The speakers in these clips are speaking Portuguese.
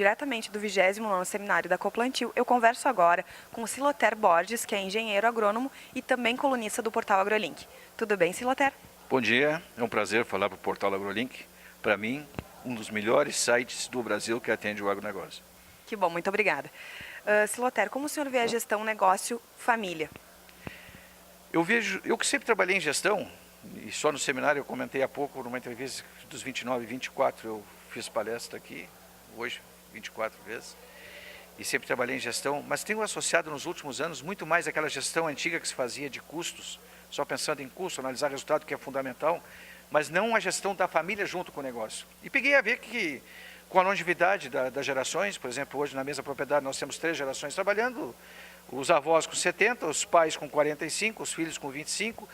diretamente do 29º Seminário da Coplantil, eu converso agora com o Siloter Borges, que é engenheiro agrônomo e também colunista do Portal AgroLink. Tudo bem, Siloter? Bom dia, é um prazer falar para o Portal AgroLink. Para mim, um dos melhores sites do Brasil que atende o agronegócio. Que bom, muito obrigada. Siloter, como o senhor vê a gestão negócio-família? Eu que sempre trabalhei em gestão, e só no seminário eu comentei há pouco, numa entrevista dos 29 e 24, eu fiz palestra aqui, hoje 24 vezes, e sempre trabalhei em gestão, mas tenho associado nos últimos anos muito mais aquela gestão antiga que se fazia de custos, só pensando em custo, analisar resultado, que é fundamental, mas não a gestão da família junto com o negócio. E peguei a ver que com a longevidade das gerações, por exemplo, hoje na mesma propriedade nós temos 3 gerações trabalhando, os avós com 70, os pais com 45, os filhos com 25,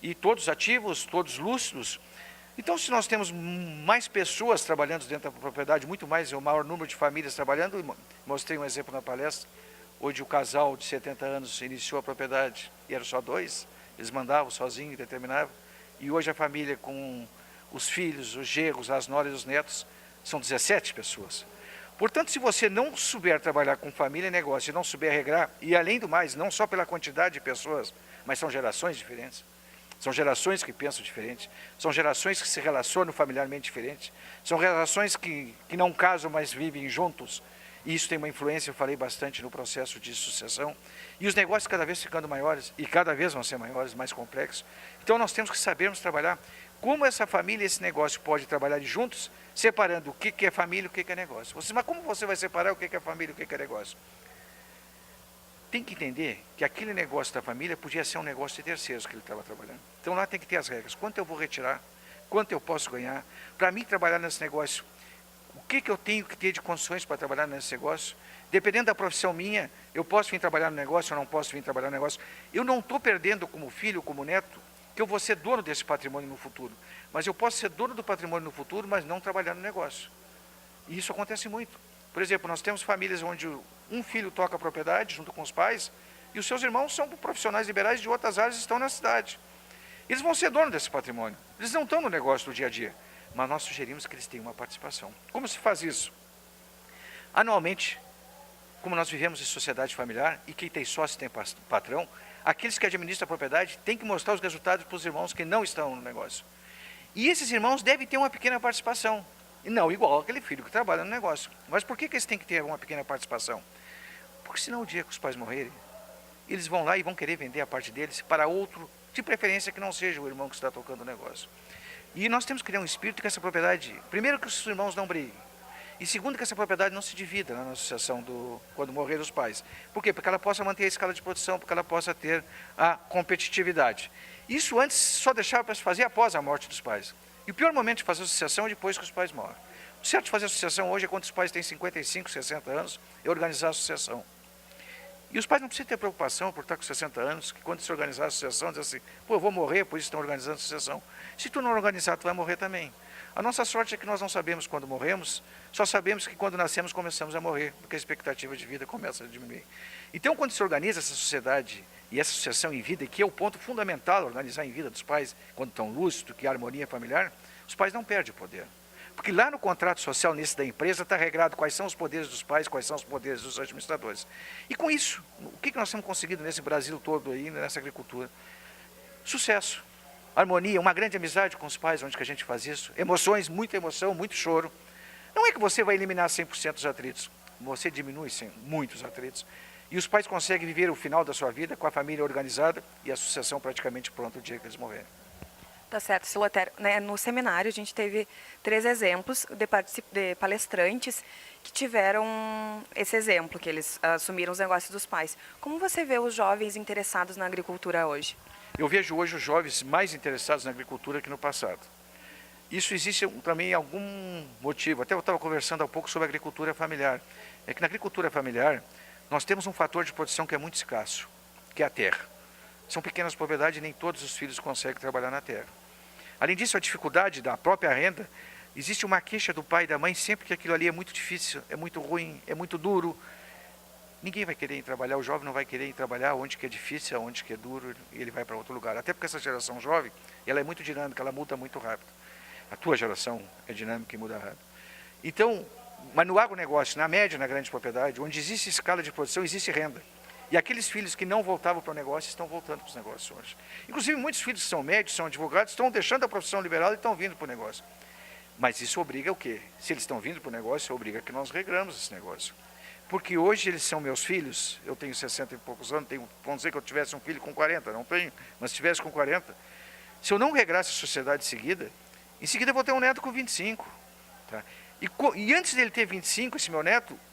e todos ativos, todos lúcidos. Então, se nós temos mais pessoas trabalhando dentro da propriedade, muito mais, o maior número de famílias trabalhando, mostrei um exemplo na palestra, onde o casal de 70 anos iniciou a propriedade e eram só 2, eles mandavam sozinhos e determinavam, e hoje a família com os filhos, os genros, as noras e os netos, são 17 pessoas. Portanto, se você não souber trabalhar com família e negócio, e não souber regrar, e além do mais, não só pela quantidade de pessoas, mas são gerações diferentes, são gerações que pensam diferente, são gerações que se relacionam familiarmente diferente, são gerações que não casam, mas vivem juntos, e isso tem uma influência, eu falei bastante no processo de sucessão, e os negócios cada vez ficando maiores, e cada vez vão ser maiores, mais complexos. Então nós temos que sabermos trabalhar como essa família e esse negócio pode trabalhar juntos, separando o que é família e o que é negócio. Mas como você vai separar o que é família e o que é negócio? Tem que entender que aquele negócio da família podia ser um negócio de terceiros que ele estava trabalhando. Então lá tem que ter as regras. Quanto eu vou retirar? Quanto eu posso ganhar? Para mim trabalhar nesse negócio, o que eu tenho que ter de condições para trabalhar nesse negócio? Dependendo da profissão minha, eu posso vir trabalhar no negócio ou não posso vir trabalhar no negócio. Eu não estou perdendo como filho, como neto, que eu vou ser dono desse patrimônio no futuro. Mas eu posso ser dono do patrimônio no futuro, mas não trabalhar no negócio. E isso acontece muito. Por exemplo, nós temos famílias onde um filho toca a propriedade junto com os pais, e os seus irmãos são profissionais liberais de outras áreas e estão na cidade. Eles vão ser donos desse patrimônio. Eles não estão no negócio do dia a dia, mas nós sugerimos que eles tenham uma participação. Como se faz isso? Anualmente, como nós vivemos em sociedade familiar, e quem tem sócio tem patrão, aqueles que administram a propriedade têm que mostrar os resultados para os irmãos que não estão no negócio. E esses irmãos devem ter uma pequena participação, e não igual aquele filho que trabalha no negócio. Mas por que eles têm que ter uma pequena participação? Porque senão o dia que os pais morrerem, eles vão lá e vão querer vender a parte deles para outro, de preferência que não seja o irmão que está tocando o negócio. E nós temos que criar um espírito que essa propriedade, primeiro que os irmãos não briguem, e segundo que essa propriedade não se divida na associação quando morrer os pais. Por quê? Porque ela possa manter a escala de produção, porque ela possa ter a competitividade. Isso antes só deixava para se fazer após a morte dos pais. E o pior momento de fazer a sucessão é depois que os pais morrem. O certo de fazer a sucessão hoje é quando os pais têm 55, 60 anos, é organizar a sucessão. E os pais não precisam ter preocupação por estar com 60 anos, que quando se organizar a sucessão, diz assim, pô, eu vou morrer, por isso estão organizando a sucessão. Se tu não organizar, tu vai morrer também. A nossa sorte é que nós não sabemos quando morremos, só sabemos que quando nascemos começamos a morrer, porque a expectativa de vida começa a diminuir. Então, quando se organiza essa sociedade e essa sucessão em vida, que é o ponto fundamental, organizar em vida dos pais, quando estão lúcidos, que é a harmonia familiar, os pais não perdem o poder. Porque lá no contrato social, nesse da empresa, está regrado quais são os poderes dos pais, quais são os poderes dos administradores. E com isso, o que nós temos conseguido nesse Brasil todo aí, nessa agricultura? Sucesso, harmonia, uma grande amizade com os pais, onde que a gente faz isso, emoções, muita emoção, muito choro. Não é que você vai eliminar 100% dos atritos, você diminui muitos atritos. E os pais conseguem viver o final da sua vida com a família organizada e a sucessão praticamente pronta o dia que eles morrerem. Tá certo, Siloter. No seminário a gente teve 3 exemplos de palestrantes que tiveram esse exemplo, que eles assumiram os negócios dos pais. Como você vê os jovens interessados na agricultura hoje? Eu vejo hoje os jovens mais interessados na agricultura que no passado. Isso existe também algum motivo. Até eu estava conversando há pouco sobre a agricultura familiar. É que na agricultura familiar nós temos um fator de produção que é muito escasso, que é a terra. São pequenas propriedades e nem todos os filhos conseguem trabalhar na terra. Além disso, a dificuldade da própria renda, existe uma queixa do pai e da mãe sempre que aquilo ali é muito difícil, é muito ruim, é muito duro. Ninguém vai querer ir trabalhar, o jovem não vai querer ir trabalhar onde que é difícil, onde que é duro, e ele vai para outro lugar. Até porque essa geração jovem, ela é muito dinâmica, ela muda muito rápido. A tua geração é dinâmica e muda rápido. Então, Mas no agronegócio, na média, na grande propriedade, onde existe escala de produção, existe renda. E aqueles filhos que não voltavam para o negócio estão voltando para os negócios hoje. Inclusive, muitos filhos que são médicos, são advogados, estão deixando a profissão liberal e estão vindo para o negócio. Mas isso obriga o quê? Se eles estão vindo para o negócio, obriga que nós regramos esse negócio. Porque hoje eles são meus filhos, eu tenho 60 e poucos anos, vamos dizer que eu tivesse um filho com 40, não tenho, mas se tivesse com 40, se eu não regrasse a sociedade em seguida eu vou ter um neto com 25. Tá? E antes dele ter 25,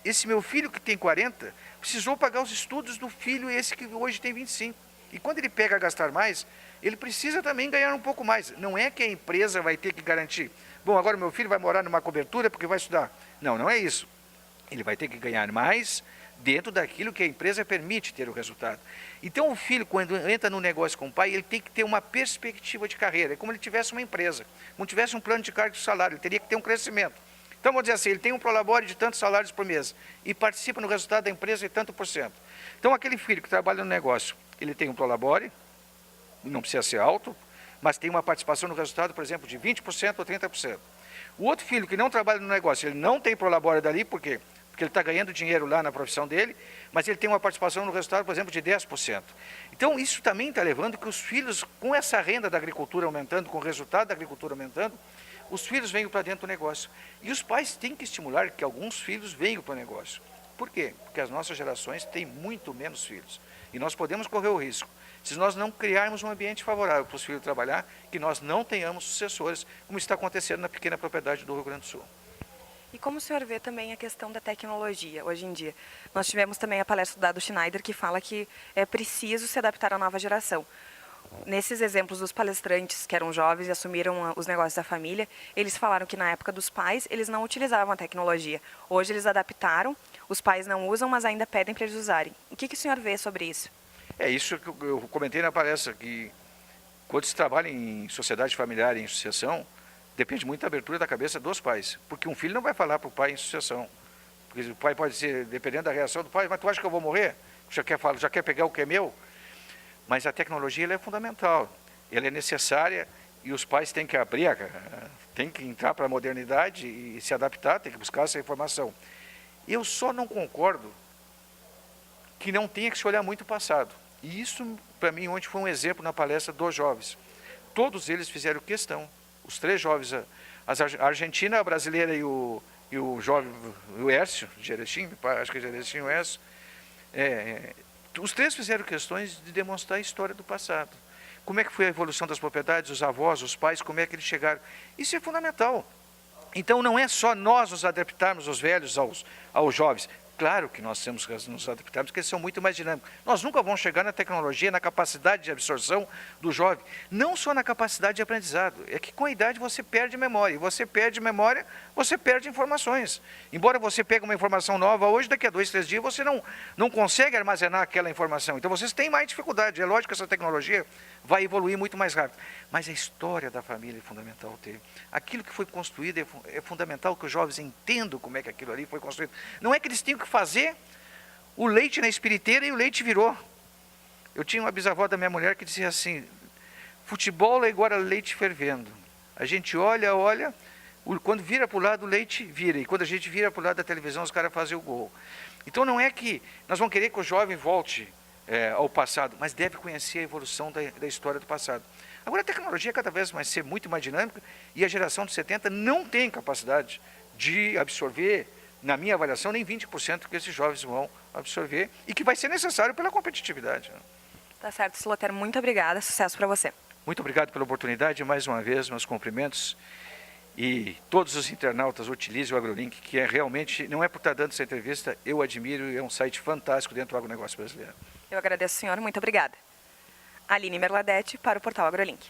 esse meu filho que tem 40, precisou pagar os estudos do filho esse que hoje tem 25. E quando ele pega a gastar mais, ele precisa também ganhar um pouco mais. Não é que a empresa vai ter que garantir, bom, agora meu filho vai morar numa cobertura porque vai estudar. Não, não é isso. Ele vai ter que ganhar mais dentro daquilo que a empresa permite ter o resultado. Então o filho, quando entra no negócio com o pai, ele tem que ter uma perspectiva de carreira. É como ele tivesse uma empresa, como tivesse um plano de cargo de salário, ele teria que ter um crescimento. Então, vamos dizer assim, ele tem um prolabore de tantos salários por mês e participa no resultado da empresa de tanto por cento. Então, aquele filho que trabalha no negócio, ele tem um prolabore, não precisa ser alto, mas tem uma participação no resultado, por exemplo, de 20% ou 30%. O outro filho que não trabalha no negócio, ele não tem prolabore dali, por quê? Porque ele está ganhando dinheiro lá na profissão dele, mas ele tem uma participação no resultado, por exemplo, de 10%. Então, isso também está levando que os filhos, com essa renda da agricultura aumentando, com o resultado da agricultura aumentando, os filhos venham para dentro do negócio. E os pais têm que estimular que alguns filhos venham para o negócio. Por quê? Porque as nossas gerações têm muito menos filhos. E nós podemos correr o risco, se nós não criarmos um ambiente favorável para os filhos trabalhar, que nós não tenhamos sucessores, como está acontecendo na pequena propriedade do Rio Grande do Sul. E como o senhor vê também a questão da tecnologia hoje em dia? Nós tivemos também a palestra do Dado Schneider, que fala que é preciso se adaptar à nova geração. Nesses exemplos dos palestrantes que eram jovens e assumiram os negócios da família, eles falaram que na época dos pais eles não utilizavam a tecnologia. Hoje eles adaptaram, os pais não usam, mas ainda pedem para eles usarem. O que o senhor vê sobre isso? É isso que eu comentei na palestra, que quando se trabalha em sociedade familiar e em sucessão, depende muito da abertura da cabeça dos pais. Porque um filho não vai falar para o pai em sucessão. Porque o pai pode ser, dependendo da reação do pai, mas tu acha que eu vou morrer? Já quer pegar o que é meu? Mas a tecnologia ela é fundamental, ela é necessária e os pais têm que têm que entrar para a modernidade e se adaptar, têm que buscar essa informação. Eu só não concordo que não tenha que se olhar muito o passado. E isso, para mim, ontem foi um exemplo na palestra dos jovens. Todos eles fizeram questão, os 3 jovens, a Argentina, a brasileira e o jovem, o Hércio, de Erechim, acho que é de Erechim o Hércio, os 3 fizeram questões de demonstrar a história do passado. Como é que foi a evolução das propriedades, os avós, os pais, como é que eles chegaram. Isso é fundamental. Então não é só nós nos adaptarmos, os velhos, aos jovens. Claro que nós temos que nos adaptarmos, porque eles são muito mais dinâmicos. Nós nunca vamos chegar na tecnologia, na capacidade de absorção do jovem. Não só na capacidade de aprendizado. É que com a idade você perde memória. E você perde memória, você perde informações. Embora você pegue uma informação nova hoje, daqui a 2, 3 dias, você não consegue armazenar aquela informação. Então vocês têm mais dificuldade. É lógico que essa tecnologia vai evoluir muito mais rápido. Mas a história da família é fundamental ter. Aquilo que foi construído é fundamental que os jovens entendam como é que aquilo ali foi construído. Não é que eles tenham que fazer o leite na espiriteira e o leite virou. Eu tinha uma bisavó da minha mulher que dizia assim, futebol é igual a leite fervendo. A gente olha, quando vira para o lado o leite vira, e quando a gente vira para o lado da televisão os caras fazem o gol. Então não é que nós vamos querer que o jovem volte ao passado, mas deve conhecer a evolução da história do passado. Agora a tecnologia cada vez vai ser muito mais dinâmica e a geração de 70 não tem capacidade de absorver, na minha avaliação, nem 20% que esses jovens vão absorver e que vai ser necessário pela competitividade. Tá certo, Siloter, muito obrigada, sucesso para você. Muito obrigado pela oportunidade, mais uma vez, meus cumprimentos. E todos os internautas utilizem o AgroLink, que realmente, não é por estar dando essa entrevista, eu admiro e é um site fantástico dentro do agronegócio brasileiro. Eu agradeço, senhor, muito obrigada. Aline Merladete para o portal AgroLink.